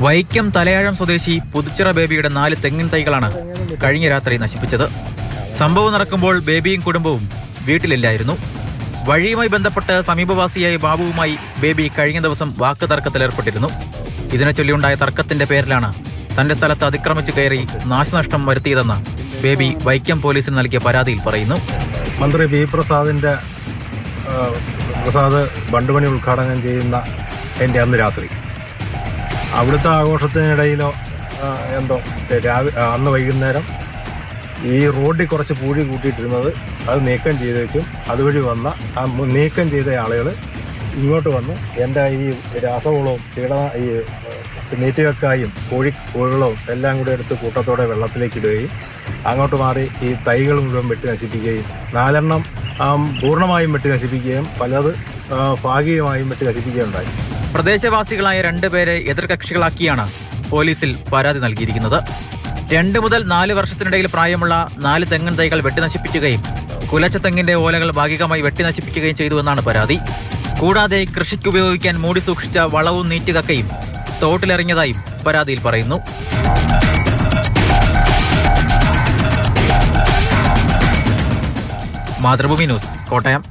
വൈക്കം തലയാഴം സ്വദേശി പുതുച്ചിറ ബേബിയുടെ 4 തെങ്ങിൻ തൈകളാണ് കഴിഞ്ഞ രാത്രി നശിപ്പിച്ചത്. സംഭവം നടക്കുമ്പോൾ ബേബിയും കുടുംബവും വീട്ടിലില്ലായിരുന്നു. വഴിയുമായി ബന്ധപ്പെട്ട് സമീപവാസിയായ ബാബുവുമായി ബേബി കഴിഞ്ഞ ദിവസം വാക്കുതർക്കത്തിലേർപ്പെട്ടിരുന്നു. ഇതിനെ ചൊല്ലിയുണ്ടായ തർക്കത്തിന്റെ പേരിലാണ് തന്റെ സ്ഥലത്ത് അതിക്രമിച്ചു കയറി നാശനഷ്ടം വരുത്തിയതെന്ന് ബേബി വൈക്കം പോലീസിന് നൽകിയ പരാതിയിൽ പറയുന്നു. മന്ത്രി വി പ്രസാദ് ബണ്ടുപണി ഉദ്ഘാടനം ചെയ്യുന്ന അന്ന് രാത്രി അവിടുത്തെ ആഘോഷത്തിനിടയിലോ അന്ന് വൈകുന്നേരം ഈ റോഡിൽ കുറച്ച് പൂഴി കൂട്ടിയിട്ടിരുന്നത് അത് നീക്കം ചെയ്ത് വെച്ചും അതുവഴി വന്ന ആ നീക്കം ചെയ്ത ആളുകൾ ഇങ്ങോട്ട് വന്ന് എൻ്റെ ഈ രാസവളവും ഈ നീറ്റുകക്കായും കോഴിവെള്ളവും എല്ലാം കൂടെ എടുത്ത് കൂട്ടത്തോടെ വെള്ളത്തിലേക്ക് ഇടുകയും അങ്ങോട്ട് മാറി ഈ തൈകൾ മുഴുവൻ വെട്ടി നശിപ്പിക്കുകയും 4 പൂർണ്ണമായും വെട്ടി നശിപ്പിക്കുകയും പലത് ഭാഗികമായും വെട്ടി നശിപ്പിക്കുകയുണ്ടായി. പ്രദേശവാസികളായ 2 പേരെ എതിർകക്ഷികളാക്കിയാണ് പോലീസിൽ പരാതി നൽകിയിരിക്കുന്നത്. 2 മുതൽ 4 വർഷത്തിനിടയിൽ പ്രായമുള്ള 4 തെങ്ങിൻ തൈകൾ വെട്ടിനശിപ്പിക്കുകയും കുലച്ച തെങ്ങിന്റെ ഓലകൾ ഭാഗികമായി വെട്ടിനശിപ്പിക്കുകയും ചെയ്തുവെന്നാണ് പരാതി. കൂടാതെ കൃഷിക്ക് ഉപയോഗിക്കാൻ മൂടി സൂക്ഷിച്ച വളവും നീറ്റുകക്കയും തോട്ടിലെറിഞ്ഞതായും പരാതിയിൽ പറയുന്നു. മാതൃഭൂമി ന്യൂസ്, കോട്ടയം.